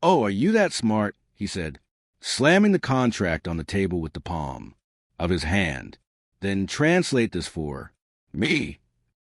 "Oh, are you that smart?" he said, slamming the contract on the table with the palm of his hand. "Then translate this for me."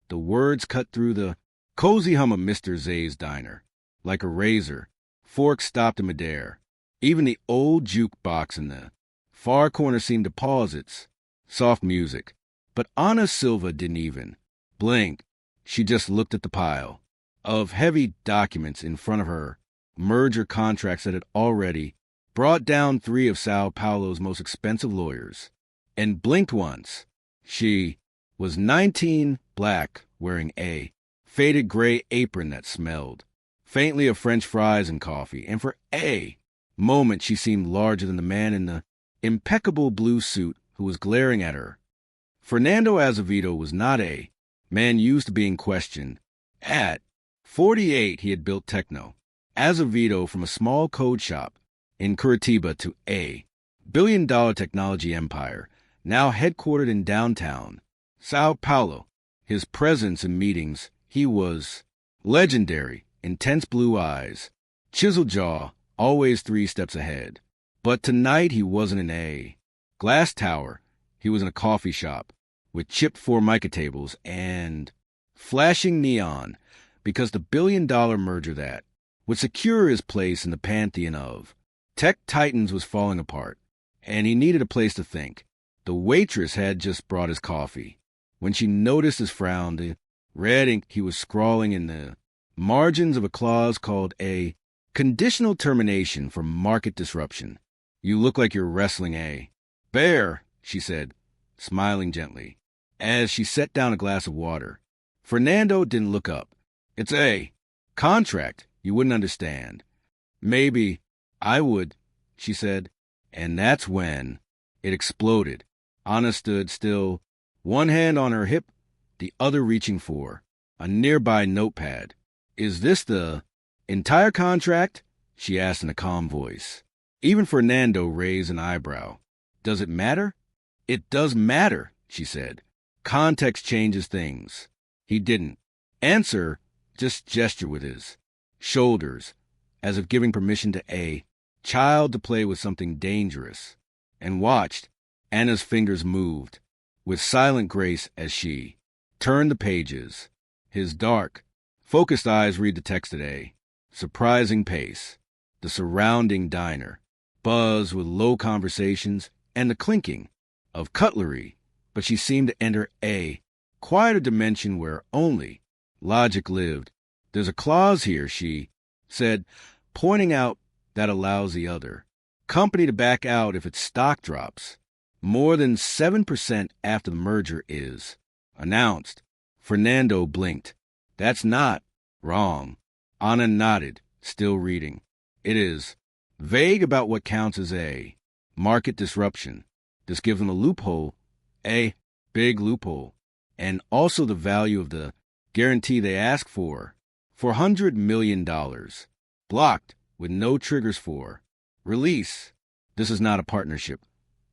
The words cut through the cozy hum of Mr. Zay's diner. Like a razor, fork stopped in midair. Even the old jukebox in the far corner seemed to pause its soft music. But Ana Silva didn't even blink. She just looked at the pile of heavy documents in front of her, merger contracts that had already brought down 3 of Sao Paulo's most expensive lawyers, and blinked once. She was 19, black, wearing a faded gray apron that smelled faintly of French fries and coffee, and for a moment she seemed larger than the man in the impeccable blue suit who was glaring at her. Fernando Azevedo was not a man used to being questioned. At 48, he had built Techno Azevedo from a small code shop in Curitiba to a billion-dollar technology empire, now headquartered in downtown Sao Paulo. His presence in meetings, he was legendary. Intense blue eyes, chiseled jaw, always 3 steps ahead. But tonight he wasn't in a glass tower. He was in a coffee shop with chipped Formica tables and flashing neon, because the billion-dollar merger that would secure his place in the pantheon of tech titans was falling apart, and he needed a place to think. The waitress had just brought his coffee. When she noticed his frown, the red ink he was scrawling in the margins of a clause called a conditional termination for market disruption. "You look like you're wrestling a bear," she said, smiling gently, as she set down a glass of water. Fernando didn't look up. "It's a contract. You wouldn't understand." "Maybe I would," she said, and that's when it exploded. Ana stood still, one hand on her hip, the other reaching for a nearby notepad. "Is this the entire contract?" she asked in a calm voice. Even Fernando raised an eyebrow. "Does it matter?" "It does matter," she said. "Context changes things." He didn't answer, just gesture with his shoulders, as if giving permission to a child to play with something dangerous, and watched. Anna's fingers moved with silent grace as she turned the pages. His dark, focused eyes read the text at a surprising pace. The surrounding diner buzzed with low conversations and the clinking of cutlery, but she seemed to enter a quieter dimension where only logic lived. "There's a clause here," she said, pointing out, "that allows the other company to back out if its stock drops more than 7% after the merger is announced." Fernando blinked. "That's not wrong." Ana nodded, still reading. "It is vague about what counts as a market disruption. This gives them a loophole, a big loophole, and also the value of the guarantee they ask for $400 million, blocked with no triggers for release. This is not a partnership.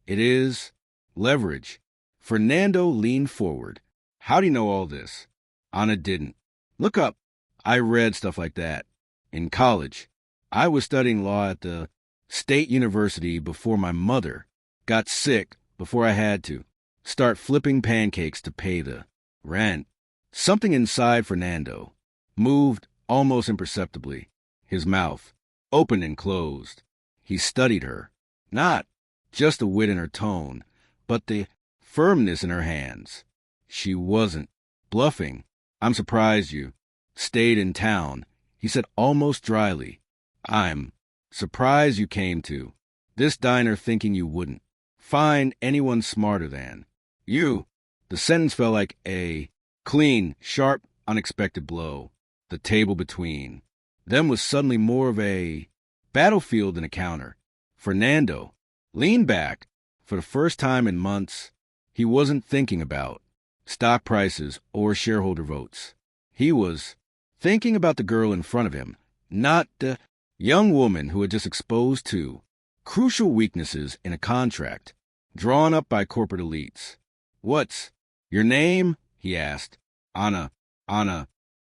It is leverage." Fernando leaned forward. "How do you know all this?" Ana didn't. "Look up. I read stuff like that in college. I was studying law at the State University before my mother got sick, before I had to start flipping pancakes to pay the rent." Something inside Fernando moved almost imperceptibly, his mouth open and closed. He studied her, not just the wit in her tone, but the firmness in her hands. She wasn't bluffing. "I'm surprised you stayed in town," he said almost dryly. "I'm surprised you came to this diner thinking you wouldn't find anyone smarter than you." The sentence felt like a clean, sharp, unexpected blow. The table between them was suddenly more of a battlefield than a counter. Fernando leaned back. For the first time in months, he wasn't thinking about stock prices or shareholder votes. He was thinking about the girl in front of him, not the young woman who had just exposed to crucial weaknesses in a contract drawn up by corporate elites. "What's your name?" he asked. Ana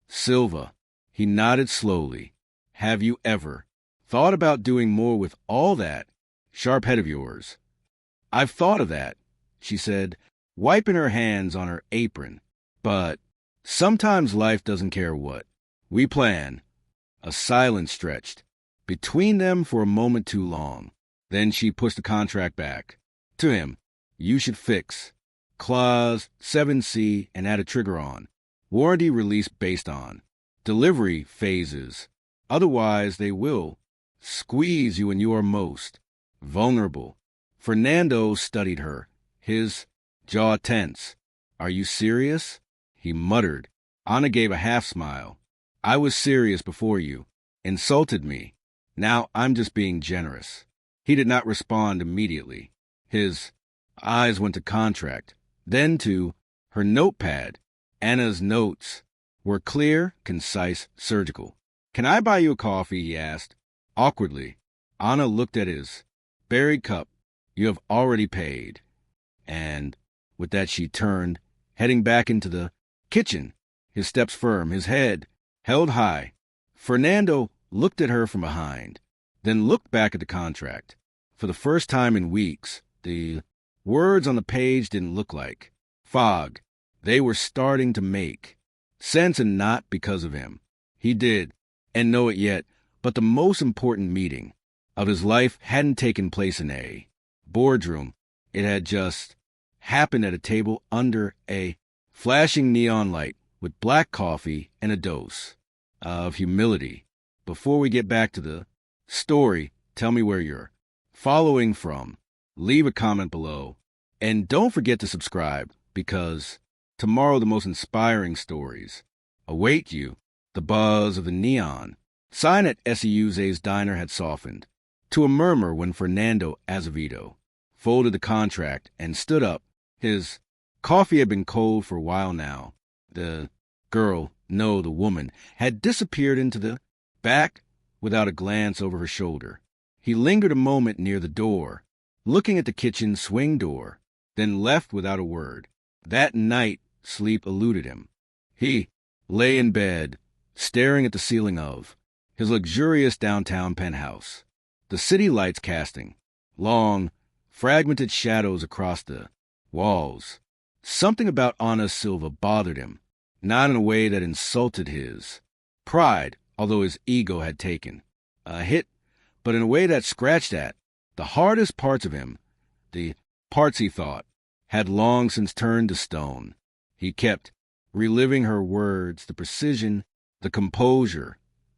Silva." He nodded slowly. "Have you ever thought about doing more with all that sharp head of yours. I've thought of that, she said, wiping her hands on her apron. But sometimes life doesn't care what. We plan. A silence stretched between them for a moment too long. Then she pushed the contract back. To him, you should fix. Clause 7C and add a trigger on. Warranty release based on. Delivery phases. Otherwise, they will squeeze you when you are most vulnerable. Fernando studied her, his jaw tense. Are you serious? He muttered. Anna gave a half smile. I was serious before you. Insulted me. Now I'm just being generous. He did not respond immediately. His eyes went to contract, then to her notepad. Anna's notes were clear, concise, surgical. Can I buy you a coffee? He asked. Awkwardly, Anna looked at his buried cup. You have already paid. And with that she turned, heading back into the kitchen, his steps firm, his head held high. Fernando looked at her from behind, then looked back at the contract. For the first time in weeks, the words on the page didn't look like fog. They were starting to make sense, and not because of him. He did, and know it yet, but the most important meeting of his life hadn't taken place in a boardroom. It had just happened at a table under a flashing neon light with black coffee and a dose of humility. Before we get back to the story, tell me where you're following from. Leave a comment below. And don't forget to subscribe, because tomorrow the most inspiring stories await you. The buzz of the neon sign at Seuze's diner had softened to a murmur when Fernando Azevedo folded the contract and stood up. His coffee had been cold for a while now. The girl, no, the woman, had disappeared into the back without a glance over her shoulder. He lingered a moment near the door, looking at the kitchen swing door, then left without a word. That night, sleep eluded him. He lay in bed, staring at the ceiling of his luxurious downtown penthouse, the city lights casting long, fragmented shadows across the walls. Something about Ana Silva bothered him, not in a way that insulted his pride, although his ego had taken a hit, but in a way that scratched at the hardest parts of him, the parts he thought had long since turned to stone. He kept reliving her words, the precision, the composure,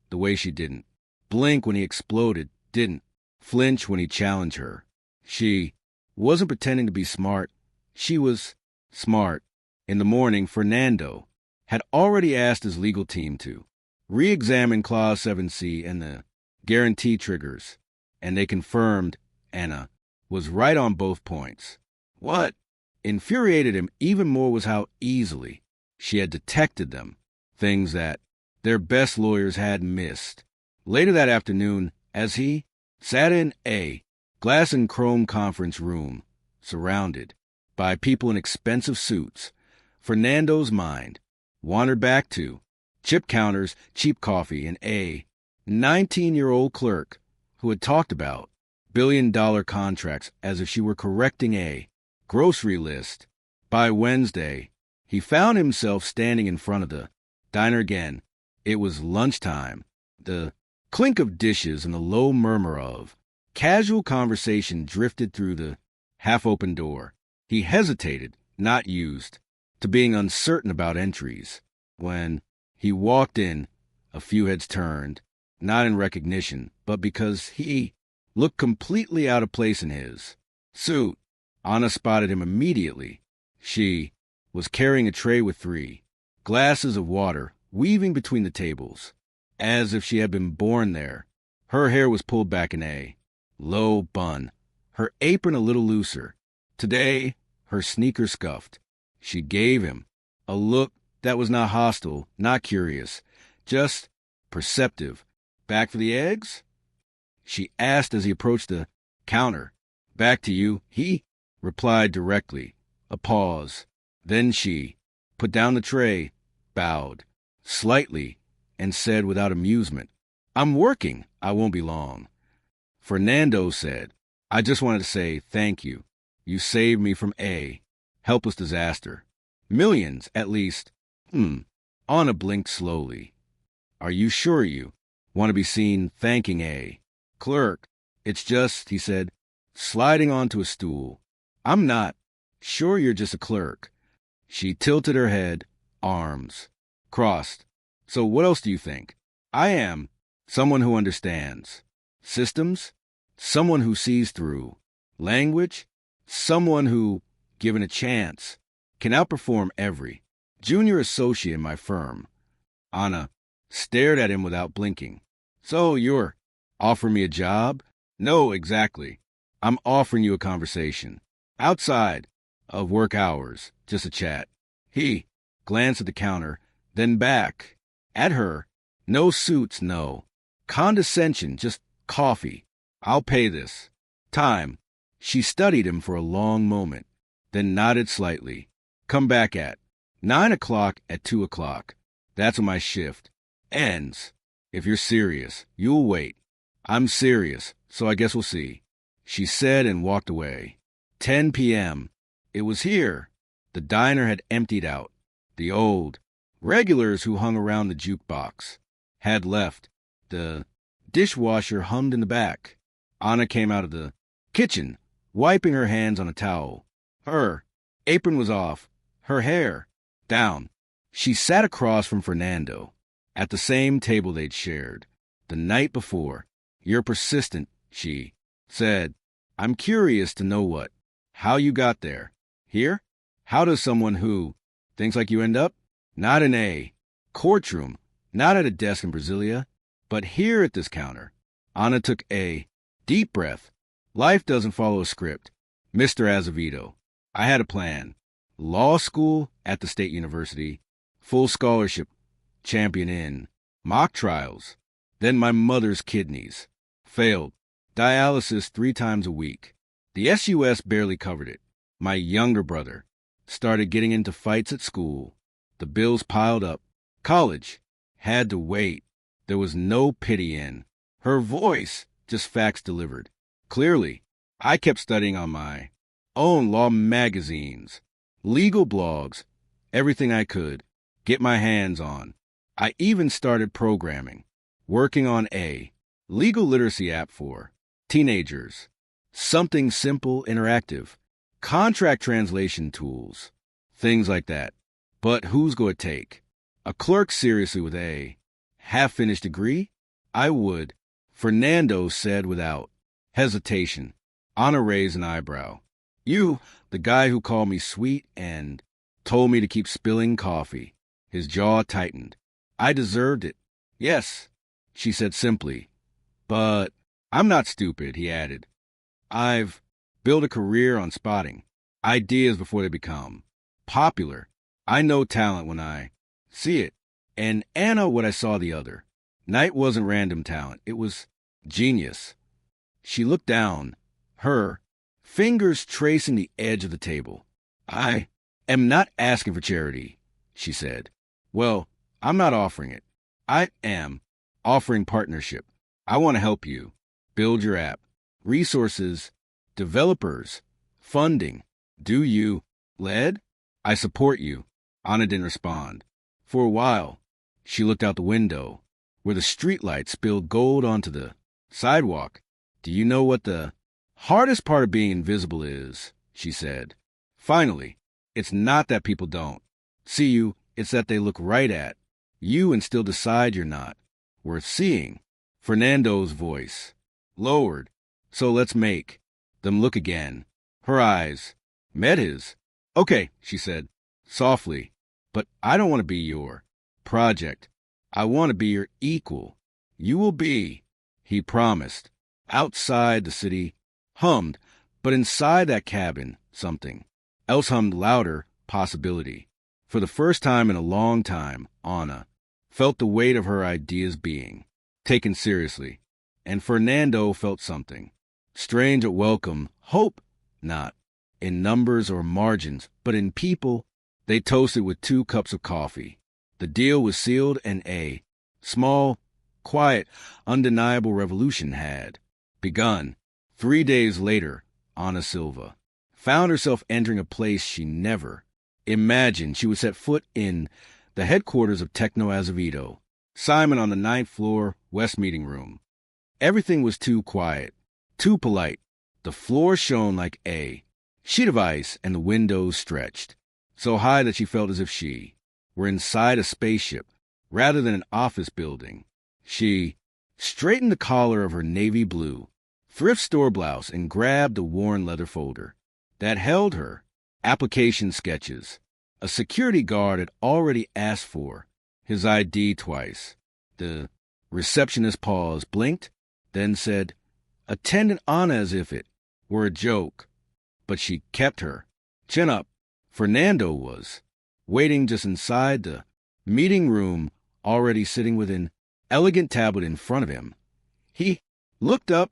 the way she didn't blink when he exploded, didn't flinch when he challenged her. She wasn't pretending to be smart. She was smart. In the morning, Fernando had already asked his legal team to re-examine Clause 7C and the guarantee triggers, and they confirmed Anna was right on both points. What infuriated him even more was how easily she had detected them, things that their best lawyers had missed. Later that afternoon, as he sat in a glass and chrome conference room, surrounded by people in expensive suits, Fernando's mind wandered back to chip counters, cheap coffee, and a 19-year-old clerk who had talked about billion-dollar contracts as if she were correcting a grocery list. By Wednesday, he found himself standing in front of the diner again. It was lunchtime. The clink of dishes and the low murmur of casual conversation drifted through the half-open door. He hesitated, not used to being uncertain about entries. When he walked in, a few heads turned, not in recognition, but because he looked completely out of place in his suit. Anna spotted him immediately. She was carrying a tray with 3 glasses of water, weaving between the tables, as if she had been born there. Her hair was pulled back in a low bun, her apron a little looser. Today, her sneakers scuffed. She gave him a look that was not hostile, not curious, just perceptive. Back for the eggs? She asked as he approached the counter. Back to you, he replied directly. A pause. Then she put down the tray, bowed slightly, and said without amusement, I'm working. I won't be long. Fernando said, I just wanted to say thank you. You saved me from a helpless disaster. Millions, at least. Anna blinked slowly. Are you sure you want to be seen thanking a clerk? It's just, he said, sliding onto a stool. I'm not. Sure you're just a clerk. She tilted her head, arms crossed. So what else do you think? I am someone who understands. Systems? Someone who sees through. Language? Someone who, given a chance, can outperform every junior associate in my firm. Anna stared at him without blinking. So you're offering me a job? No, exactly. I'm offering you a conversation. Outside of work hours, just a chat. He glanced at the counter, then back at her. No suits, no condescension, just coffee. I'll pay this. Time. She studied him for a long moment, then nodded slightly. Come back at 9 o'clock at 2 o'clock. That's when my shift ends. If you're serious, you'll wait. I'm serious, so I guess we'll see, she said and walked away. 10 p.m. It was here. The diner had emptied out. The old regulars who hung around the jukebox had left. The dishwasher hummed in the back. Anna came out of the kitchen, wiping her hands on a towel. Her apron was off, her hair down. She sat across from Fernando, at the same table they'd shared the night before. You're persistent, she said. I'm curious to know how you got there. Here? How does someone who thinks like you end up? Not in a courtroom, not at a desk in Brasilia, but here at this counter. Anna took a deep breath. Life doesn't follow a script. Mr. Azevedo, I had a plan. Law school at the State University, full scholarship, champion in mock trials. Then my mother's kidneys failed. Dialysis 3 times a week. The SUS barely covered it. My younger brother started getting into fights at school. The bills piled up. College had to wait. There was no pity in her voice, just facts delivered. Clearly, I kept studying on my own law magazines, legal blogs, everything I could get my hands on. I even started programming, working on a legal literacy app for teenagers. Something simple, interactive, contract translation tools, things like that. But who's going to take a clerk seriously with a half-finished degree? I would, Fernando said without hesitation. Anna raised an eyebrow. You, the guy who called me sweet and told me to keep spilling coffee. His jaw tightened. I deserved it. Yes, she said simply. But I'm not stupid, he added. I've built a career on spotting ideas before they become popular. I know talent when I see it. And Anna, what I saw the other night wasn't random talent. It was genius. She looked down, her fingers tracing the edge of the table. I am not asking for charity, she said. Well, I'm not offering it. I am offering partnership. I want to help you build your app. Resources, developers, funding. Do you lead? I support you. Anna didn't respond. For a while, she looked out the window, where the streetlight spilled gold onto the sidewalk. Do you know what the hardest part of being invisible is? She said. Finally, it's not that people don't see you, it's that they look right at you and still decide you're not worth seeing. Fernando's voice lowered. So let's make them look again. Her eyes met his. Okay, she said, softly, but I don't want to be your project. I want to be your equal. You will be, he promised. Outside the city hummed, but inside that cabin, something else hummed louder, possibility. For the first time in a long time, Anna felt the weight of her ideas being taken seriously, and Fernando felt something strange at welcome, hope, not in numbers or margins, but in people. They toasted with 2 cups of coffee. The deal was sealed, and a small quiet, undeniable revolution had begun. 3 days later, Ana Silva found herself entering a place she never imagined she would set foot in, the headquarters of Techno Azevedo, Simon on the 9th floor, West Meeting Room. Everything was too quiet, too polite. The floor shone like a sheet of ice, and the windows stretched so high that she felt as if she were inside a spaceship rather than an office building. She straightened the collar of her navy blue thrift store blouse and grabbed the worn leather folder that held her application sketches. A security guard had already asked for his ID twice. The receptionist paused, blinked, then said, "Attendant Ana," as if it were a joke. But she kept her chin up. Fernando was waiting just inside the meeting room, already sitting with an elegant tablet in front of him. He looked up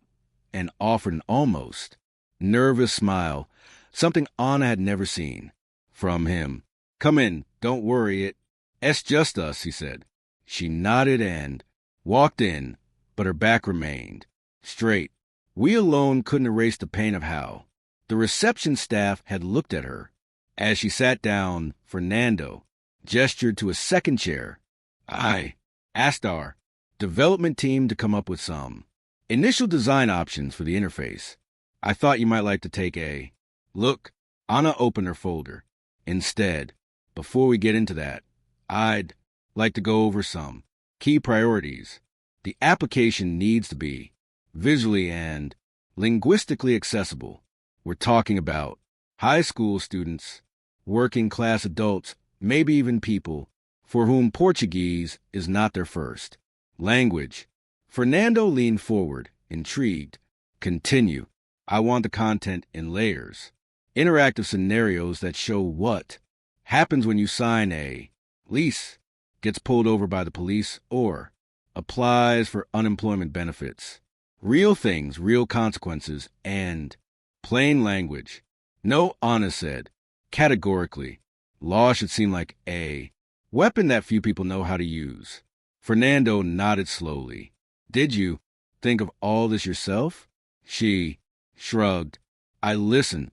and offered an almost nervous smile, something Ana had never seen from him. "Come in, don't worry, it's just us," he said. She nodded and walked in, but her back remained straight. We alone couldn't erase the pain of how the reception staff had looked at her. As she sat down, Fernando gestured to a second chair. "I asked our development team to come up with some initial design options for the interface. I thought you might like to take a look." Ana opened her folder. "Instead, before we get into that, I'd like to go over some key priorities. The application needs to be visually and linguistically accessible. We're talking about high school students, working class adults, maybe even people for whom Portuguese is not their first language." Fernando leaned forward, intrigued. "Continue. I want the content in layers. Interactive scenarios that show what happens when you sign a lease, gets pulled over by the police, or applies for unemployment benefits. Real things, real consequences, and plain language." "No," Ana said, categorically. "Law should seem like a weapon that few people know how to use." Fernando nodded slowly. "Did you think of all this yourself?" She shrugged. "I listened,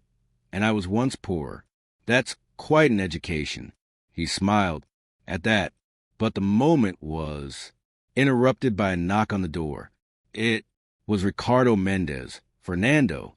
and I was once poor. That's quite an education." He smiled at that, but the moment was interrupted by a knock on the door. It was Ricardo Mendez, Fernando's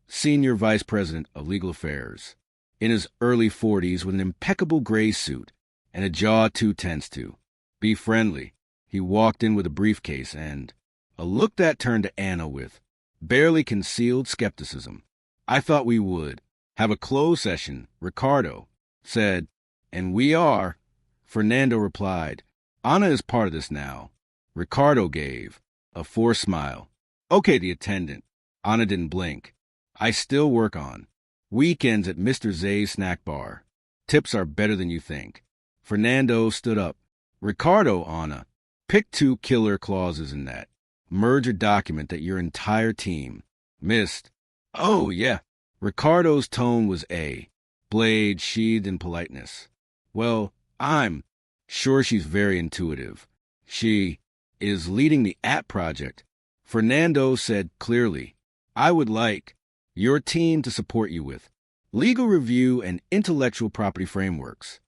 senior vice president of legal affairs, in his early 40s with an impeccable gray suit and a jaw too tense to be friendly. He walked in with a briefcase and a look that turned to Ana with barely concealed skepticism. "I thought we would have a closed session," Ricardo said. "And we are," Fernando replied. "Ana is part of this now." Ricardo gave a forced smile. "Okay," the attendant. Ana didn't blink. "I still work on weekends at Mr. Zay's snack bar. Tips are better than you think." Fernando stood up. "Ricardo," Ana, "pick 2 killer clauses in that merger document that your entire team missed." "Oh, yeah." Ricardo's tone was a blade sheathed in politeness. "Well, I'm sure she's very intuitive. She is leading the app project." Fernando said clearly, "I would like your team to support you with legal review and intellectual property frameworks."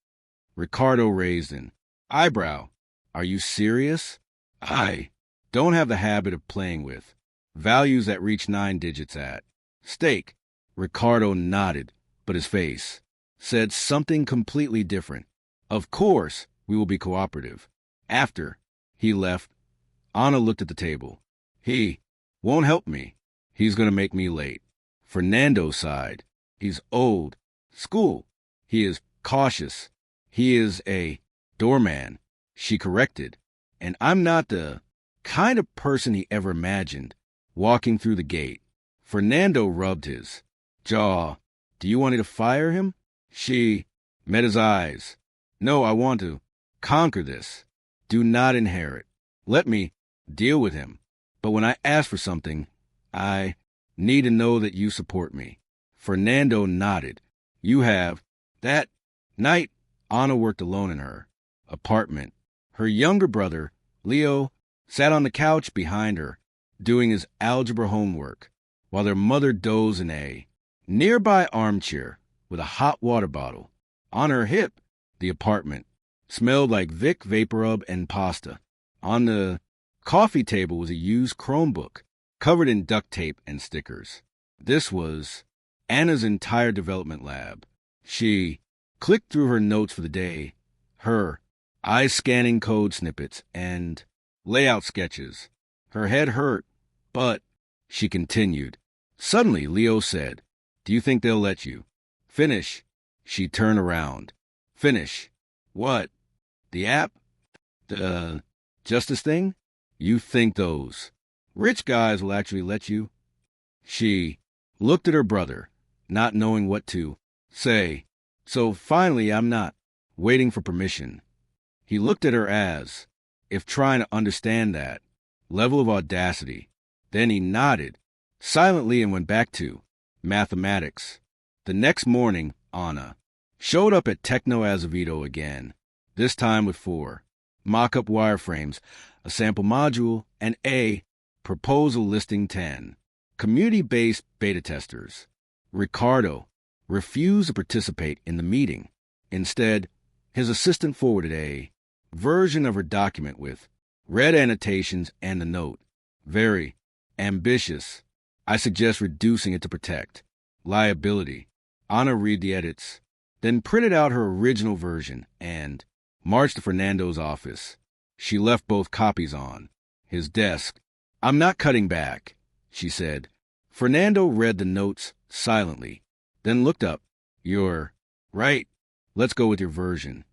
Ricardo raised an eyebrow. "Are you serious?" "I don't have the habit of playing with values that reach 9 digits at stake." Ricardo nodded, but his face said something completely different. "Of course, we will be cooperative." After he left, Ana looked at the table. "He won't help me. He's going to make me late." Fernando sighed. "He's old. School. He is cautious. He is a doorman," she corrected. "And I'm not the kind of person he ever imagined walking through the gate." Fernando rubbed his jaw. "Do you want me to fire him?" She met his eyes. "No, I want to conquer this. Do not inherit. Let me deal with him. But when I ask for something, I need to know that you support me." Fernando nodded. "You have." That night, Ana worked alone in her apartment. Her younger brother, Leo, sat on the couch behind her, doing his algebra homework, while their mother dozed in a nearby armchair with a hot water bottle. On her hip, the apartment smelled like Vic VapoRub and pasta. On the coffee table was a used Chromebook covered in duct tape and stickers. This was Anna's entire development lab. She clicked through her notes for the day, her eyes scanning code snippets and layout sketches. Her head hurt, but she continued. Suddenly, Leo said, "Do you think they'll let you finish?" She turned around. "Finish? What? The app? The justice thing? You think those rich guys will actually let you?" She looked at her brother, not knowing what to say. "So finally, I'm not waiting for permission." He looked at her as if trying to understand that level of audacity. Then he nodded silently and went back to mathematics. The next morning, Anna showed up at Techno Azevedo again, this time with 4 mock-up wireframes, a sample module, and a proposal listing 10 community-based beta testers. Ricardo refused to participate in the meeting. Instead, his assistant forwarded a version of her document with red annotations and the note, "Very ambitious. I suggest reducing it to protect liability." Anna read the edits, then printed out her original version and marched to Fernando's office. She left both copies on his desk. "I'm not cutting back," she said. Fernando read the notes silently, then looked up. "You're right. Let's go with your version."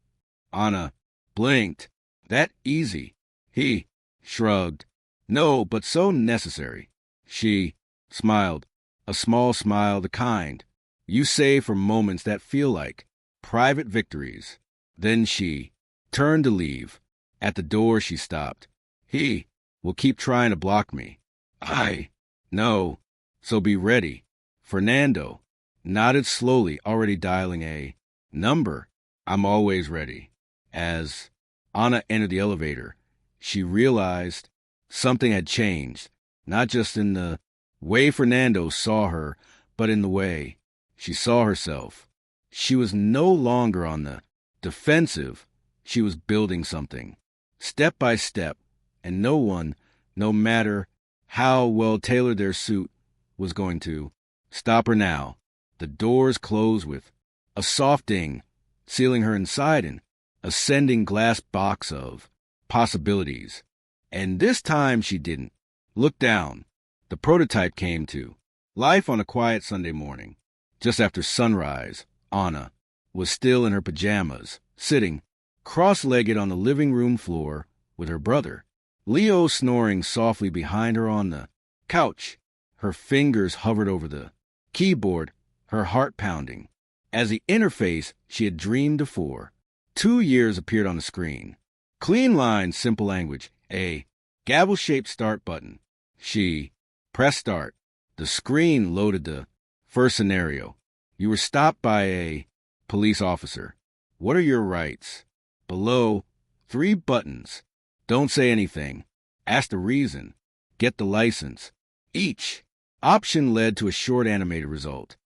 Anna blinked. "That easy?" He shrugged. "No, but so necessary." She smiled, a small smile, the kind you save for moments that feel like private victories. Then she turned to leave. At the door, she stopped. "He will keep trying to block me." "I know, so be ready." Fernando nodded slowly, already dialing a number. "I'm always ready." As Anna entered the elevator, she realized something had changed, not just in the way Fernando saw her, but in the way she saw herself. She was no longer on the defensive. She was building something, step by step, and no one, no matter how well tailored their suit, was going to stop her now. The doors closed with a soft ding, sealing her inside an ascending glass box of possibilities. And this time she didn't look down. The prototype came to life on a quiet Sunday morning. Just after sunrise, Anna was still in her pajamas, sitting cross-legged on the living room floor with her brother. Leo snoring softly behind her on the couch. Her fingers hovered over the keyboard, her heart pounding. As the interface she had dreamed before, 2 years appeared on the screen. Clean lines, simple language, a gavel-shaped start button. She pressed start. The screen loaded the first scenario. You were stopped by a police officer. What are your rights? Below, 3 buttons. Don't say anything. Ask the reason. Get the license. Each option led to a short animated result.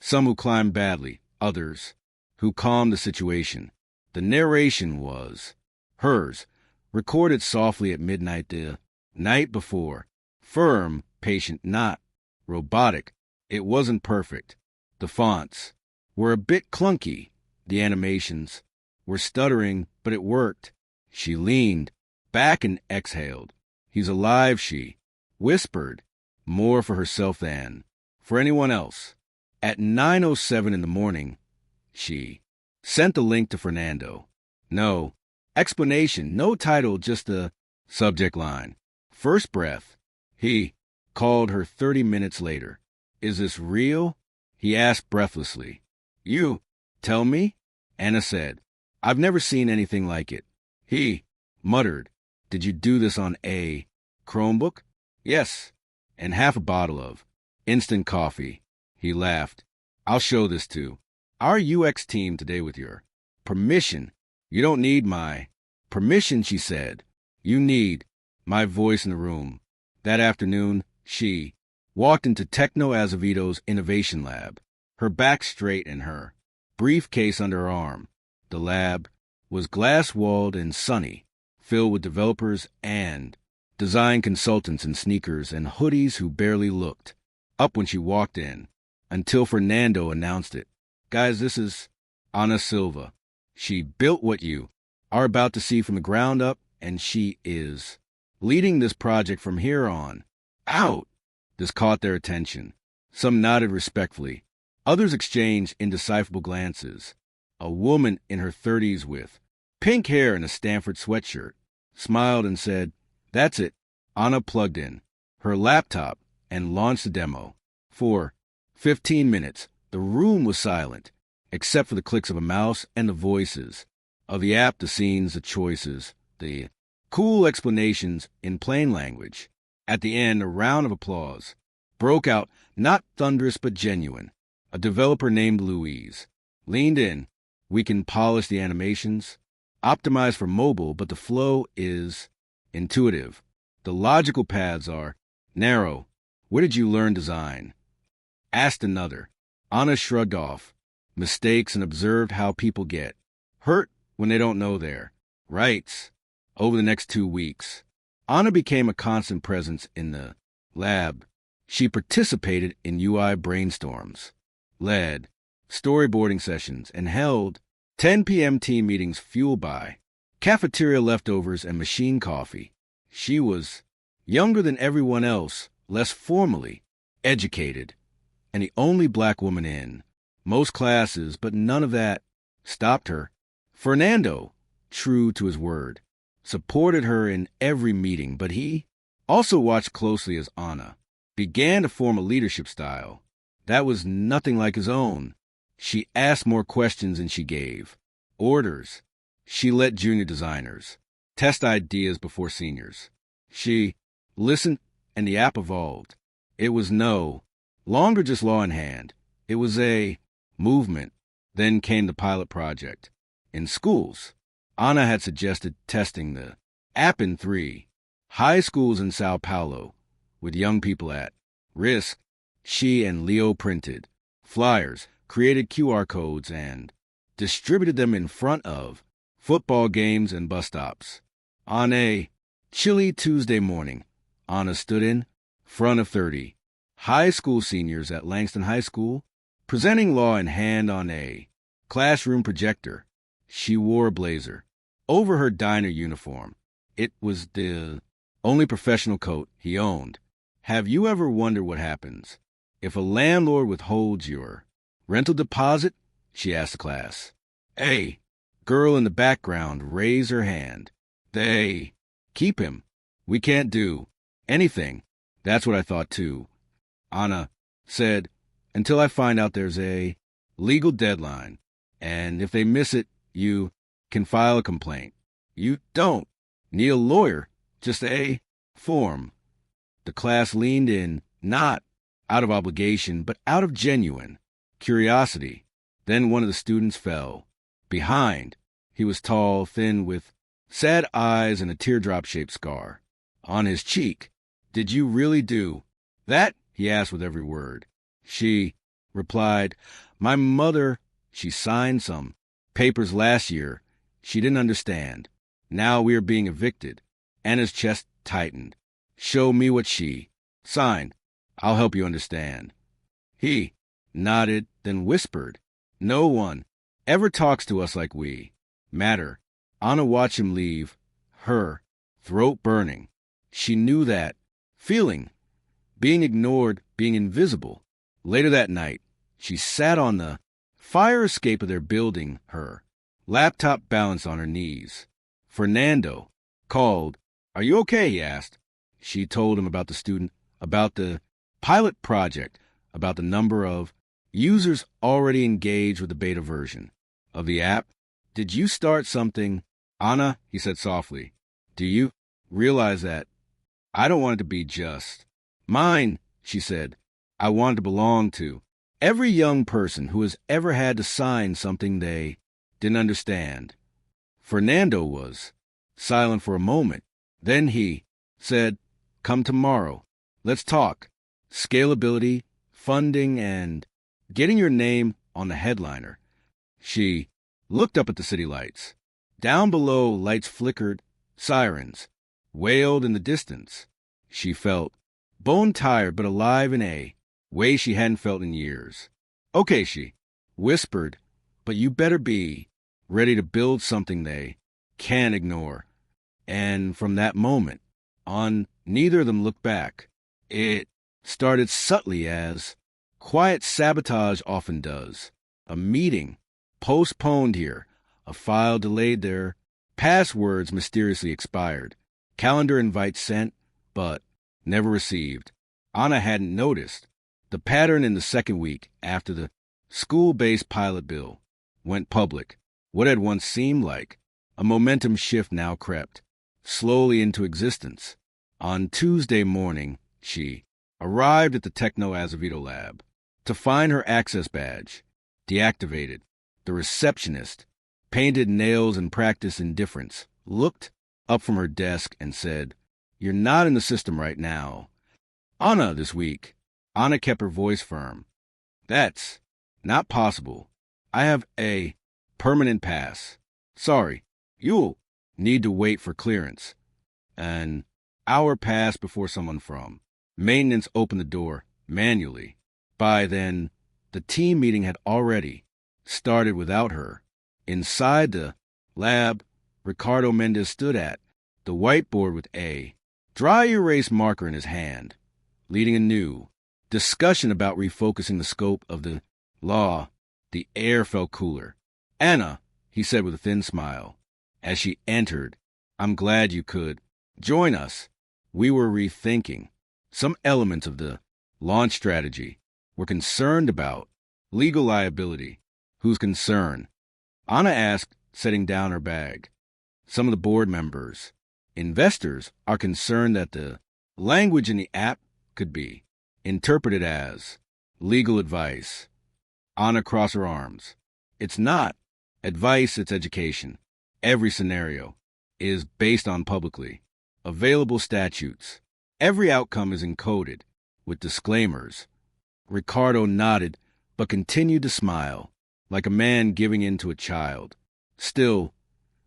Some who climbed badly, others who calmed the situation. The narration was hers, recorded softly at midnight the night before. Firm, patient, not robotic. It wasn't perfect. The fonts were a bit clunky. The animations were stuttering, but it worked. She leaned back and exhaled. "He's alive," she whispered, more for herself than for anyone else. At 9:07 in the morning, she sent the link to Fernando. No explanation, no title, just the subject line. First breath. He called her 30 minutes later. "Is this real?" he asked breathlessly. "You tell me?" Anna said. "I've never seen anything like it." He muttered. "Did you do this on a Chromebook?" "Yes, and half a bottle of instant coffee." He laughed. "I'll show this to our UX team today with your permission." "You don't need my permission," she said. "You need my voice in the room. That afternoon, she walked into Techno Azevito's innovation lab, her back straight and her briefcase under her arm. The lab was glass-walled and sunny, filled with developers and design consultants in sneakers and hoodies who barely looked up when she walked in, until Fernando announced it. Guys, this is Ana Silva. She built what you are about to see from the ground up, and she is leading this project from here on out. This caught their attention. Some nodded respectfully. Others exchanged indecipherable glances. A woman in her 30s with pink hair and a Stanford sweatshirt smiled and said, "That's it." Anna plugged in her laptop and launched the demo. For 15 minutes, the room was silent, except for the clicks of a mouse and the voices of the app, the scenes, the choices, the cool explanations in plain language. At the end, a round of applause broke out, not thunderous but genuine. A developer named Louise leaned in. "We can polish the animations, optimize for mobile, but the flow is intuitive. The logical paths are narrow. Where did you learn design?" Asked another. Anna shrugged off mistakes and observed how people get hurt when they don't know their rights. Over the next 2 weeks, Anna became a constant presence in the lab. She participated in UI brainstorms, led storyboarding sessions, and held 10 p.m. team meetings fueled by cafeteria leftovers and machine coffee. She was younger than everyone else, less formally educated, and the only black woman in most classes, but none of that stopped her. Fernando, true to his word, supported her in every meeting, but he also watched closely as Anna began to form a leadership style that was nothing like his own. She asked more questions than she gave orders. She let junior designers test ideas before seniors. She listened, and the app evolved. It was no longer just law in hand. It was a movement. Then came the pilot project. In schools, Anna had suggested testing the app in 3 high schools in Sao Paulo with young people at risk. She and Leo printed flyers, created QR codes, and distributed them in front of football games and bus stops. On a chilly Tuesday morning, Anna stood in front of 30 high school seniors at Langston High School, presenting law in hand on a classroom projector. She wore a blazer over her diner uniform. It was the only professional coat he owned. Have you ever wondered what happens if a landlord withholds your rental deposit? She asked the class. A girl in the background raised her hand. They keep him. We can't do anything. That's what I thought too. Anna said, until I find out there's a legal deadline, and if they miss it, you can file a complaint. You don't need a lawyer, just a form. The class leaned in, not out of obligation, but out of genuine curiosity. Then one of the students fell behind. He was tall, thin, with sad eyes and a teardrop-shaped scar on his cheek. Did you really do that? He asked with every word. She replied, my mother, she signed some papers last year. She didn't understand. Now we are being evicted. Anna's chest tightened. Show me what she signed. I'll help you understand. He nodded, then whispered, no one ever talks to us like we matter. Anna watched him leave, her throat burning. She knew that feeling, being ignored, being invisible. Later that night, she sat on the fire escape of their building, her laptop balanced on her knees. Fernando called. Are you okay? He asked. She told him about the student, about the pilot project, about the number of users already engaged with the beta version of the app. Did you start something? Anna, he said softly, do you realize that I don't want it to be just mine? She said, I want it to belong to every young person who has ever had to sign something they didn't understand. Fernando was silent for a moment. Then he said, "Come tomorrow. Let's talk. Scalability, funding, and getting your name on the headliner." She looked up at the city lights. Down below, lights flickered, sirens wailed in the distance. She felt bone-tired but alive in a way she hadn't felt in years. "Okay," she whispered, "but you better be ready to build something they can't ignore." And from that moment on, neither of them looked back. It started subtly, as quiet sabotage often does. A meeting postponed here, a file delayed there, passwords mysteriously expired, calendar invites sent, but never received. Anna hadn't noticed the pattern in the second week after the school-based pilot bill went public. What had once seemed like a momentum shift now crept slowly into existence. On Tuesday morning, she arrived at the Techno Azevedo lab to find her access badge deactivated. The receptionist, painted nails and practiced indifference, looked up from her desk and said, "You're not in the system right now." "Anna, this week." Anna kept her voice firm. "That's not possible. I have a permanent pass. Sorry, you'll need to wait for clearance." An hour passed before someone from maintenance opened the door manually. By then, the team meeting had already started without her. Inside the lab, Ricardo Mendez stood at the whiteboard with a dry erase marker in his hand, leading a new discussion about refocusing the scope of the law. The air felt cooler. "Anna," he said with a thin smile, as she entered, "I'm glad you could join us. We were rethinking some elements of the launch strategy. We're concerned about legal liability." "Who's concerned?" Anna asked, setting down her bag. "Some of the board members. Investors are concerned that the language in the app could be interpreted as legal advice." Anna crossed her arms. "It's not advice, it's education. Every scenario is based on publicly available statutes. Every outcome is encoded with disclaimers." Ricardo nodded, but continued to smile, like a man giving in to a child. "Still,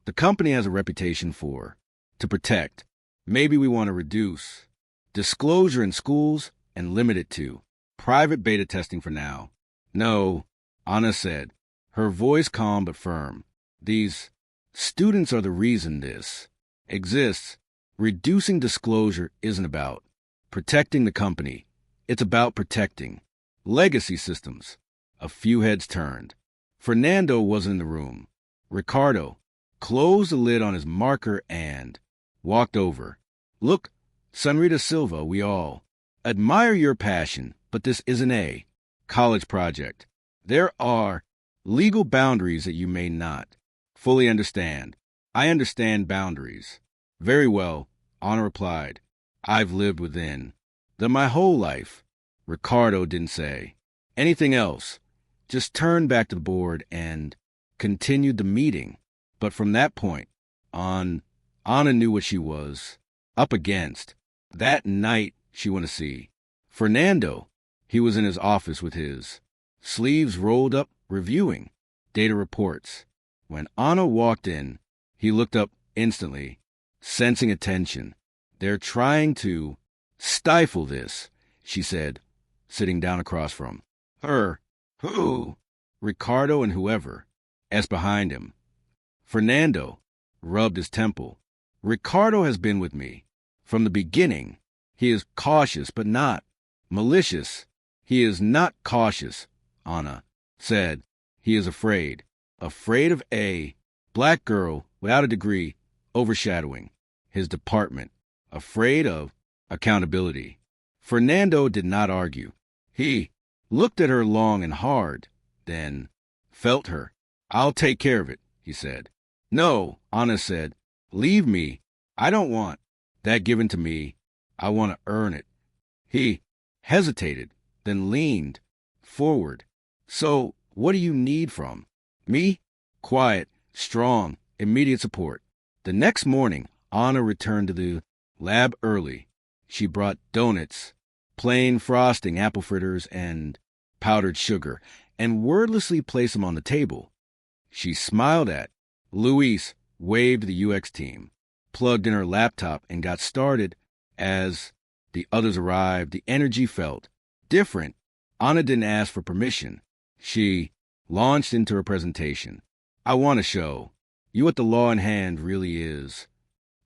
the company has a reputation to protect. Maybe we want to reduce disclosure in schools and limit it to private beta testing for now." "No," Anna said, her voice calm but firm. "These students are the reason this exists. Reducing disclosure isn't about protecting the company. It's about protecting legacy systems." A few heads turned. Fernando wasn't in the room. Ricardo closed the lid on his marker and walked over. "Look, Sanrita Silva, we all admire your passion, but this isn't a college project. There are legal boundaries that you may not fully understand." "I understand boundaries very well," Anna replied. "I've lived within them my whole life." Ricardo didn't say anything else, just turned back to the board and continued the meeting. But from that point on, Anna knew what she was up against. That night, she wanted to see Fernando. He was in his office with his sleeves rolled up, reviewing data reports. When Anna walked in, he looked up instantly, sensing attention. "They're trying to stifle this," she said, sitting down across from her. "Who?" "Ricardo and whoever is behind him." Fernando rubbed his temple. "Ricardo has been with me from the beginning. He is cautious, but not malicious." "He is not cautious," Anna said. "He is afraid. Afraid of a black girl without a degree overshadowing his department. Afraid of accountability." Fernando did not argue. He looked at her long and hard, then felt her. "I'll take care of it," he said. "No," Anna said. "Leave me. I don't want that given to me. I want to earn it." He hesitated, then leaned forward. "So, what do you need from me?" "Quiet, strong, immediate support." The next morning, Anna returned to the Lab early. She brought donuts, plain frosting, apple fritters, and powdered sugar, and wordlessly placed them on the table. She smiled at Luis, waved to the UX team, plugged in her laptop, and got started. As the others arrived, the energy felt different. Anna didn't ask for permission. She launched into her presentation. I want to show you what the law in hand really is.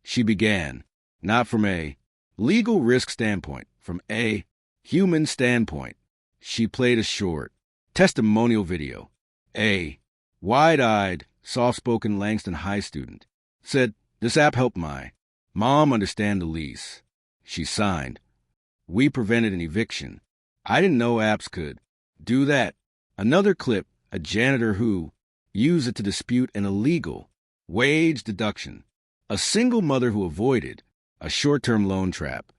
She began, not from a legal risk standpoint, from a human standpoint. She played a short testimonial video. A wide-eyed, soft-spoken Langston High student said, "This app helped my mom understand the lease." She signed. "We prevented an eviction. I didn't know apps could do that." Another clip, a janitor who used it to dispute an illegal wage deduction. A single mother who avoided a short-term loan trap.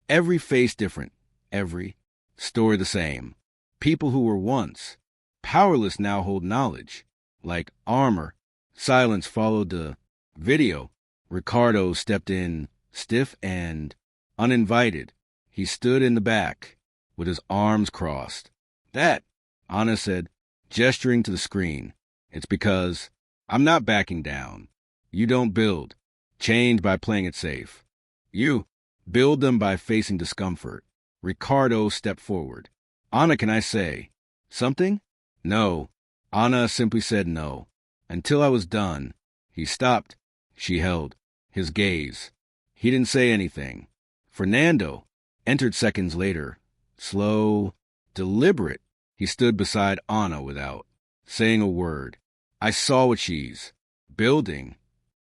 Every face different, every story the same. People who were once powerless now hold knowledge. Like armor, silence followed the video. Ricardo stepped in, stiff and uninvited. He stood in the back with his arms crossed. "That," Anna said, gesturing to the screen. "It's because I'm not backing down. You don't build change by playing it safe. You build them by facing discomfort." Ricardo stepped forward. "Anna, can I say something?" "No." Anna simply said no. "Until I was done." He stopped. She held his gaze. He didn't say anything. Fernando entered seconds later. Slow, deliberate. He stood beside Anna without saying a word. "I saw what she's building,"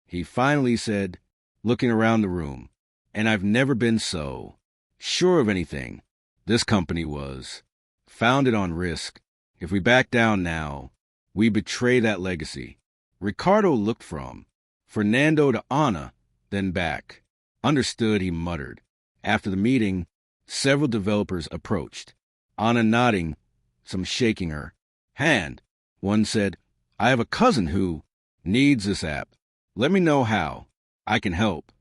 he finally said, looking around the room. "And I've never been so sure of anything. This company was founded on risk. If we back down now, we betray that legacy." Ricardo looked from Fernando to Anna, then back. "Understood," he muttered. After the meeting, several developers approached. Anna nodding, some shaking her hand. One said, "I have a cousin who needs this app. Let me know how I can help."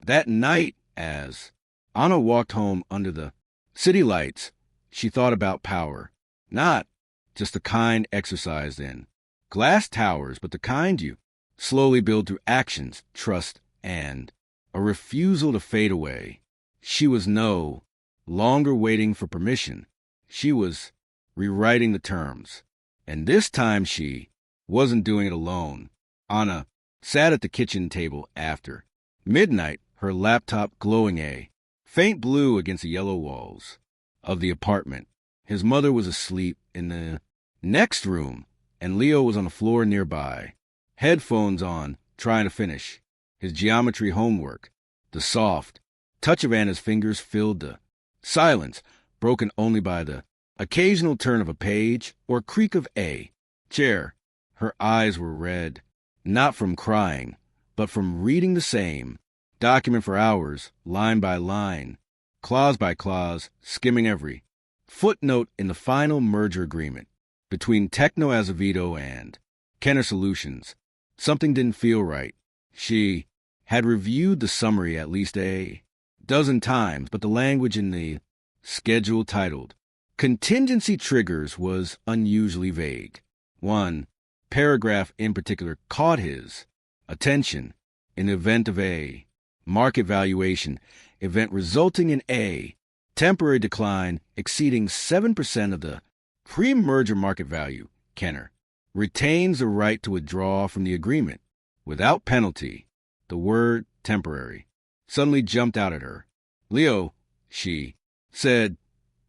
That night, as Anna walked home under the city lights, she thought about power. Not just the kind exercised in glass towers, but the kind you slowly build through actions, trust, and a refusal to fade away. She was no longer waiting for permission. She was rewriting the terms. And this time she wasn't doing it alone. Anna sat at the kitchen table after midnight, her laptop glowing a faint blue against the yellow walls of the apartment. His mother was asleep in the next room, and Leo was on the floor nearby, headphones on, trying to finish his geometry homework. The soft touch of Anna's fingers filled the silence, broken only by the occasional turn of a page or creak of a chair. Her eyes were red, not from crying, but from reading the same document for hours, line by line, clause by clause, skimming every footnote in the final merger agreement between Techno Azevedo and Kenner Solutions. Something didn't feel right. She had reviewed the summary at least a dozen times, but the language in the schedule titled Contingency Triggers was unusually vague. One paragraph in particular caught his attention. In the event of a market valuation event resulting in a temporary decline exceeding 7% of the pre-merger market value, Kenner retains the right to withdraw from the agreement without penalty. The word temporary suddenly jumped out at her. "Leo," she said,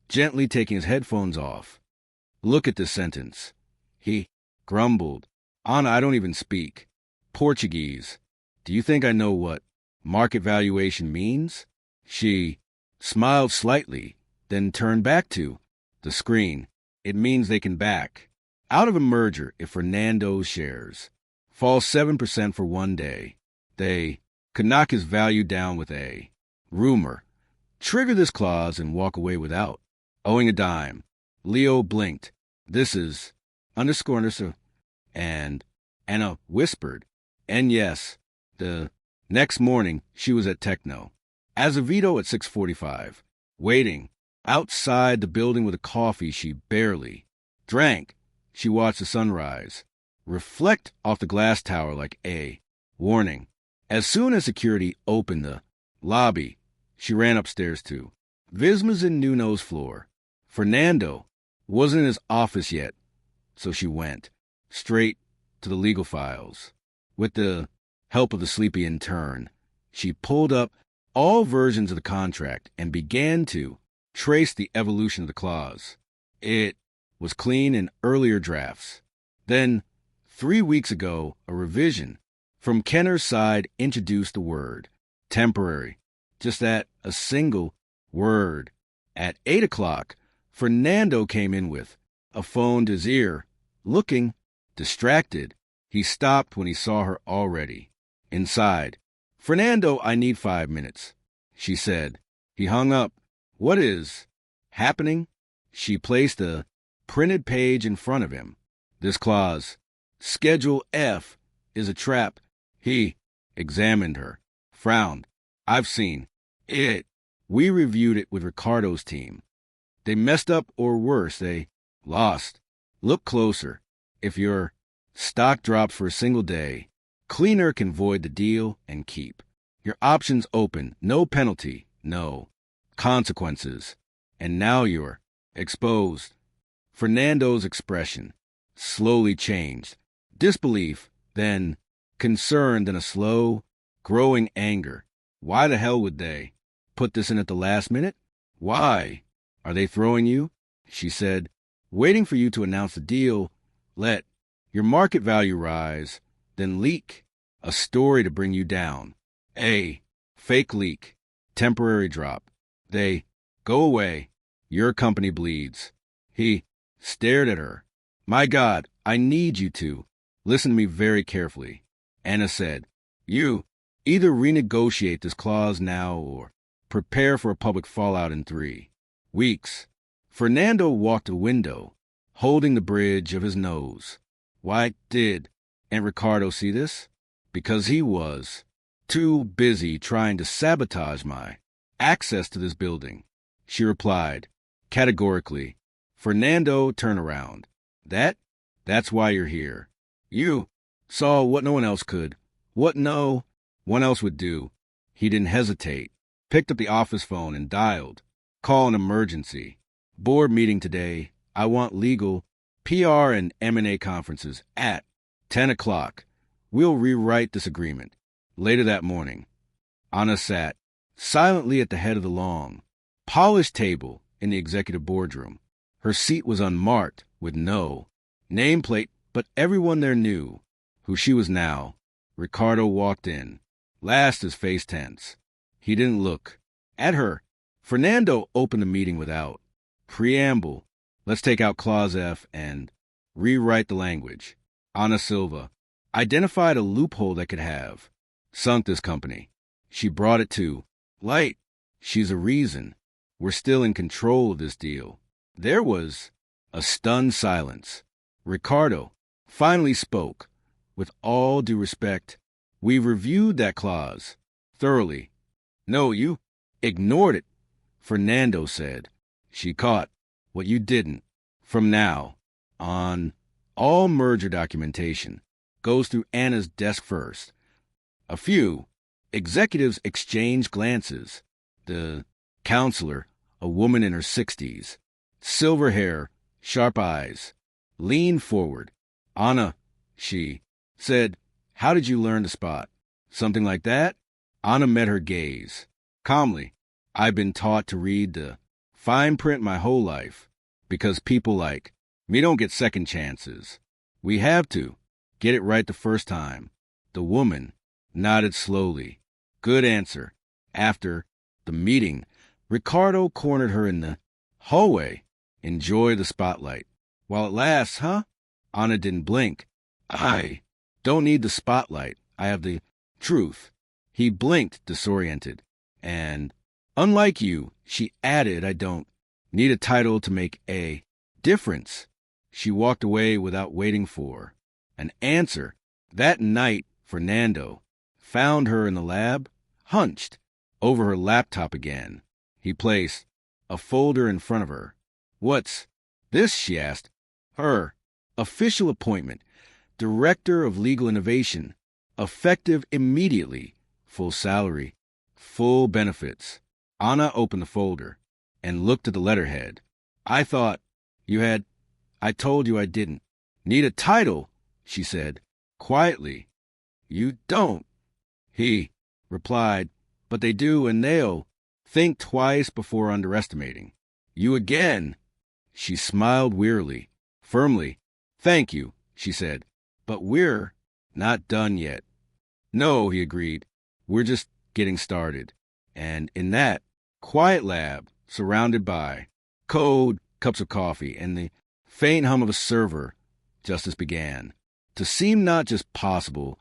gently taking his headphones off. "Look at this sentence." He grumbled. "Anna, I don't even speak Portuguese. Do you think I know what market valuation means?" She smiled slightly, then turned back to the screen. "It means they can back out of a merger if Fernando's shares fall 7% for one day. They could knock his value down with a rumor, trigger this clause, and walk away without owing a dime." Leo blinked. "This is underscore, and Anna whispered. And yes, the next morning she was at Techno. Azevedo at 6:45. Waiting. Outside the building with a coffee she barely drank. She watched the sunrise reflect off the glass tower like a warning. As soon as security opened the lobby, she ran upstairs too. Visma's in Nuno's floor. Fernando wasn't in his office yet, so she went straight to the legal files. With the help of the sleepy intern, she pulled up all versions of the contract and began to trace the evolution of the clause. It was clean in earlier drafts. Then, 3 weeks ago, a revision from Kenner's side introduced the word temporary, just that, a single word. At 8 o'clock, Fernando came in with a phone to his ear. Looking distracted, he stopped when he saw her already inside. "Fernando, I need 5 minutes," she said. He hung up. "What is happening?" She placed a printed page in front of him. "This clause, Schedule F, is a trap." He examined her, frowned. "I've seen it. We reviewed it with Ricardo's team. They messed up, or worse, they lost. Look closer. If your stock drops for a single day, Cleaner can void the deal and keep your options open. No penalty, no consequences. And now you're exposed." Fernando's expression slowly changed. Disbelief, then concern, then a slow, growing anger. Why the hell would they put this in at the last minute? Why? Are they throwing you? She said, waiting for you to announce the deal. Let your market value rise, then leak a story to bring you down. A fake leak, temporary drop. They go away. Your company bleeds. He stared at her. "My God, I need you to listen to me very carefully." Anna said, "You either renegotiate this clause now or prepare for a public fallout in 3 weeks. Fernando walked to the window, holding the bridge of his nose. Why did Aunt Ricardo see this? Because he was too busy trying to sabotage my access to this building. She replied, categorically. Fernando, turn around. That's why you're here. You saw what no one else could, what no one else would do. He didn't hesitate, picked up the office phone and dialed. Call an emergency. Board meeting today. I want legal, PR, and M&A conferences at 10 o'clock. We'll rewrite this agreement. Later that morning, Anna sat silently at the head of the long, polished table in the executive boardroom. Her seat was unmarked with no nameplate, but everyone there knew who she was now. Ricardo walked in, last his face tense. He didn't look at her. Fernando opened the meeting without preamble. Let's take out Clause F and rewrite the language. Ana Silva identified a loophole that could have sunk this company. She brought it to light. She's a reason we're still in control of this deal. There was a stunned silence. Ricardo finally spoke. With all due respect, we reviewed that clause thoroughly. No, you ignored it, Fernando said. She caught what you didn't. From now on, all merger documentation goes through Anna's desk first. A few executives exchanged glances. The counselor, a woman in her 60s, silver hair, sharp eyes, leaned forward. Anna, she said, how did you learn to spot? Something like that? Anna met her gaze. Calmly, I've been taught to read the fine print my whole life, because people like me don't get second chances. We have to get it right the first time. The woman nodded slowly. Good answer. After the meeting, Ricardo cornered her in the hallway. Enjoy the spotlight. While it lasts, huh? Anna didn't blink. I don't need the spotlight. I have the truth. He blinked, disoriented. And, unlike you, she added, I don't need a title to make a difference. She walked away without waiting for an answer. That night, Fernando found her in the lab, hunched over her laptop again. He placed a folder in front of her. "What's this?" she asked. "Her official appointment. Director of Legal Innovation. Effective immediately. Full salary. Full benefits." Anna opened the folder and looked at the letterhead. "I thought you had. I told you I didn't. Need a title," she said, quietly. "You don't," he replied, "but they do, and they'll think twice before underestimating you again." She smiled wearily, firmly. "Thank you," she said, "but we're not done yet." "No," he agreed. "We're just getting started." And in that quiet lab, surrounded by code, cups of coffee, and the faint hum of a server, justice began to seem not just possible,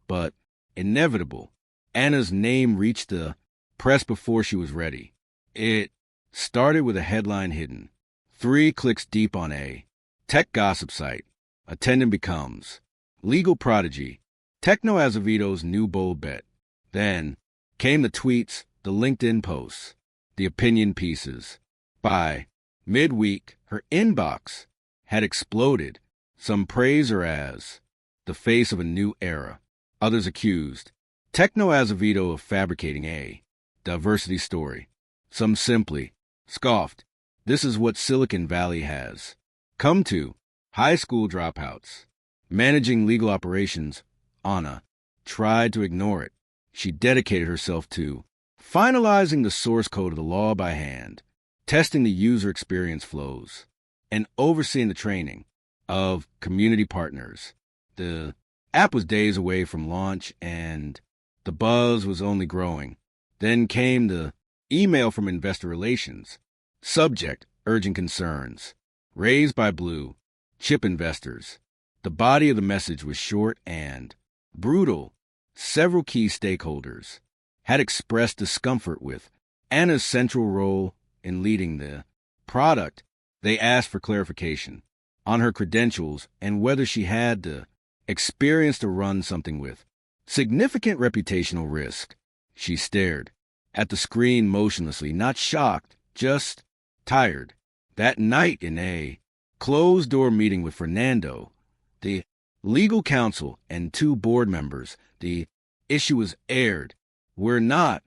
but inevitable. Anna's name reached the press before she was ready. It started with a headline hidden 3 clicks deep on a tech gossip site. Attendant becomes legal prodigy, Techno Azovito's new bold bet. Then came the tweets, the LinkedIn posts, the opinion pieces. By midweek, her inbox had exploded. Some praised her as the face of a new era. Others accused Techno Azovito of fabricating a diversity story. Some simply scoffed. This is what Silicon Valley has come to. High school dropouts. Managing legal operations, Anna tried to ignore it. She dedicated herself to finalizing the source code of the law by hand, testing the user experience flows, and overseeing the training of community partners. The app was days away from launch, and the buzz was only growing. Then came the email from Investor Relations. Subject, urgent concerns. Raised by Blue chip investors. The body of the message was short and brutal. Several key stakeholders had expressed discomfort with Anna's central role in leading the product. They asked for clarification on her credentials and whether she had the experience to run something with significant reputational risk. She stared at the screen motionlessly, not shocked, just tired. That night in a closed-door meeting with Fernando, the legal counsel, and 2 board members, the issue was aired. "We're not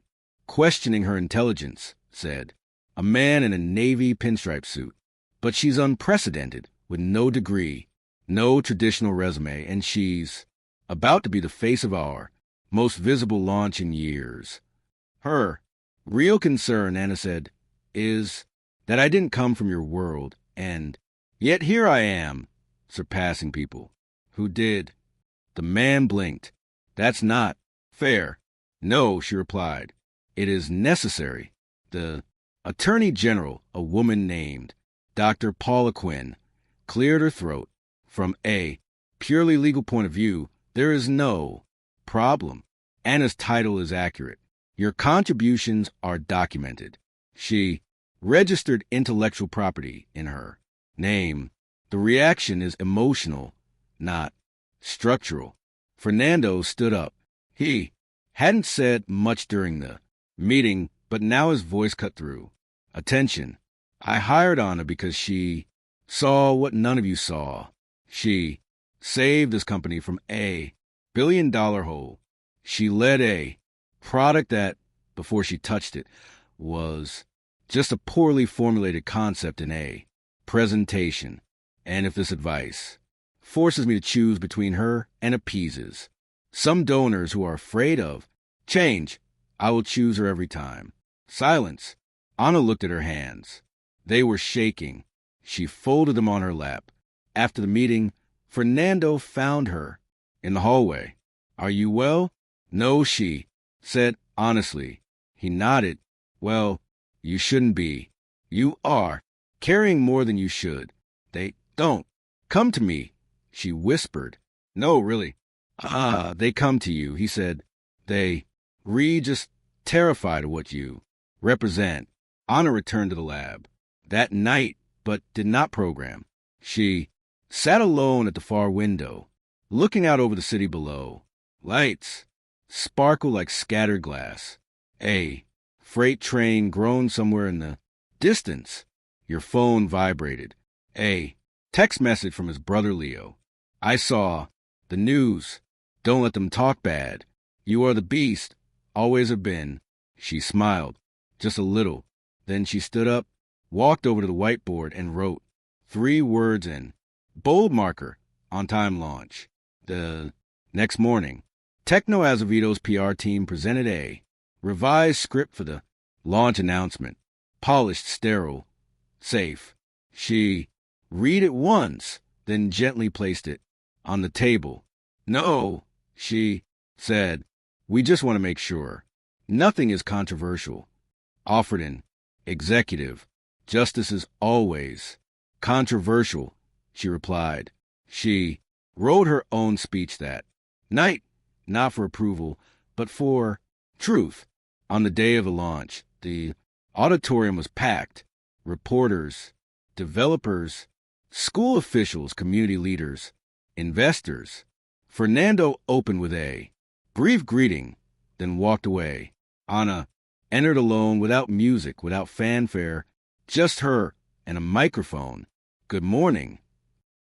questioning her intelligence," said a man in a navy pinstripe suit. "But she's unprecedented, with no degree, no traditional resume, and she's about to be the face of our most visible launch in years. Her real concern," Anna said, "is that I didn't come from your world, and yet here I am, surpassing people who did." The man blinked. "That's not fair." "No," she replied. "It is necessary." The Attorney General, a woman named Dr. Paula Quinn, cleared her throat. "From a purely legal point of view, there is no problem. Anna's title is accurate. Your contributions are documented. She registered intellectual property in her name. The reaction is emotional, not structural." Fernando stood up. He hadn't said much during the meeting, but now his voice cut through. "Attention. I hired Anna because she saw what none of you saw. She saved this company from a billion-dollar hole. She led a product that, before she touched it, was just a poorly formulated concept in a presentation. And if this advice forces me to choose between her and appeases some donors who are afraid of change, I will choose her every time." Silence. Anna looked at her hands. They were shaking. She folded them on her lap. After the meeting, Fernando found her in the hallway. "Are you well?" "No," she said honestly. He nodded. "Well, you shouldn't be. You are carrying more than you should. They don't come to me," she whispered. "No, really." They come to you," he said. "They just terrified of what you represent." Anna returned to the lab that night, but did not program. She sat alone at the far window, looking out over the city below. Lights sparkle like scattered glass. A freight train groaned somewhere in the distance. Your phone vibrated. A text message from his brother Leo. I saw the news. Don't let them talk bad. You are the beast. Always have been. She smiled, just a little. Then she stood up, walked over to the whiteboard, and wrote 3 words in bold marker on time launch. The next morning, Techno Azevedo's PR team presented a revised script for the launch announcement. Polished, sterile, safe. She read it once, then gently placed it on the table. No, she said. We just want to make sure. Nothing is controversial. Offered in executive. Justice is always controversial, she replied. She wrote her own speech that night, not for approval, but for truth. On the day of the launch, the auditorium was packed. Reporters, developers, school officials, community leaders, investors. Fernando opened with a brief greeting, then walked away. Anna entered alone, without music, without fanfare, just her and a microphone. Good morning,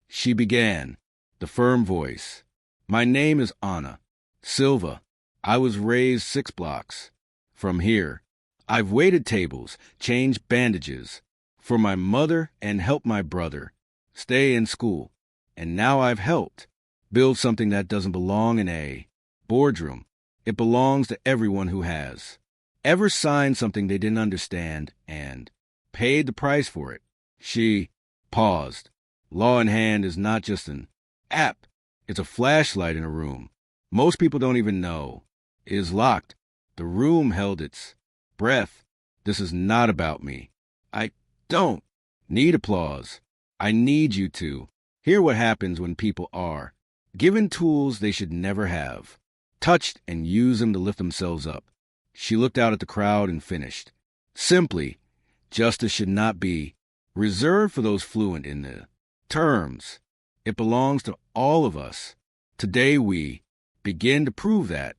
she began, the firm voice. My name is Anna Silva. I was raised 6 blocks from here. I've waited tables, changed bandages for my mother, and helped my brother stay in school. And now I've helped build something that doesn't belong in a boardroom. It belongs to everyone who has ever signed something they didn't understand and paid the price for it. She paused. Law in hand is not just an app. It's a flashlight in a room. Most people don't even know. It is locked. The room held its breath. This is not about me. I don't need applause. I need you to hear what happens when people are given tools they should never have, touched and use them to lift themselves up. She looked out at the crowd and finished. Simply, justice should not be reserved for those fluent in the terms. It belongs to all of us. Today we begin to prove that.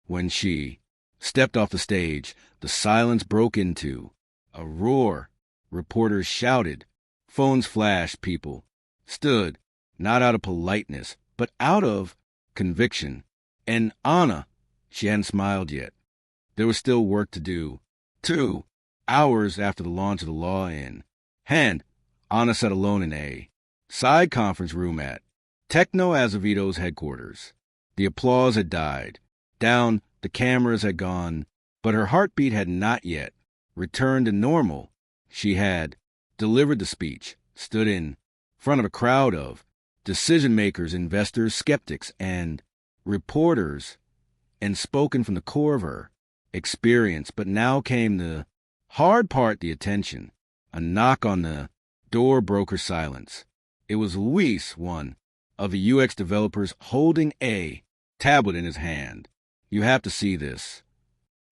When she stepped off the stage, the silence broke into a roar. Reporters shouted. Phones flashed. People stood, not out of politeness, but out of conviction. And Anna, she hadn't smiled yet. There was still work to do. 2 hours after the launch of the law in hand, Anna sat alone in a side conference room at Techno Azevedo's headquarters. The applause had died down, the cameras had gone, but her heartbeat had not yet returned to normal. She had delivered the speech, stood in front of a crowd of decision-makers, investors, skeptics, and reporters, and spoken from the core of her experience. But now came the hard part, the attention. A knock on the door broke her silence. It was Luis, one of the UX developers, holding a tablet in his hand. You have to see this,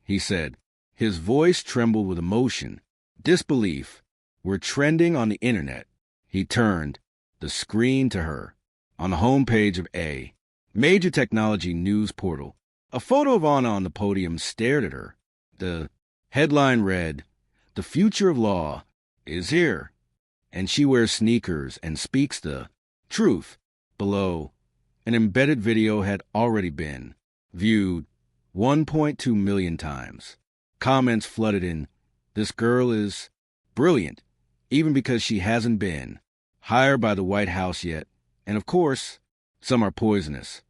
he said. His voice trembled with emotion, disbelief. We're trending on the internet. He turned the screen to her. On the homepage of a major technology news portal, a photo of Anna on the podium stared at her. The headline read, "The future of law is here, and she wears sneakers and speaks the truth." Below, an embedded video had already been viewed 1.2 million times. Comments flooded in. This girl is brilliant, even because she hasn't been hired by the White House yet. And of course, some are poisonous.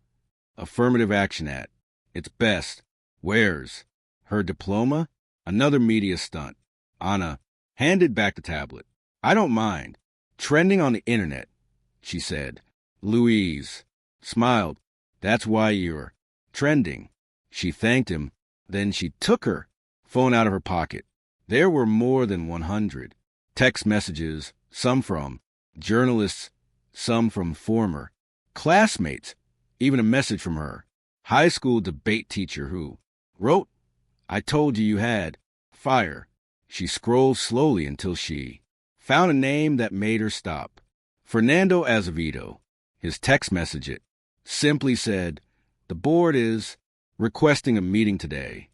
Affirmative action at its best. Where's her diploma? Another media stunt. Anna handed back the tablet. I don't mind trending on the internet, she said. Louise smiled. That's why you're trending. She thanked him. Then she took her phone out of her pocket. There were more than 100 text messages, some from journalists, some from former classmates, even a message from her high school debate teacher who wrote, I told you you had fire. She scrolled slowly until she found a name that made her stop. Fernando Azevedo. His text message it simply said, the board is requesting a meeting today.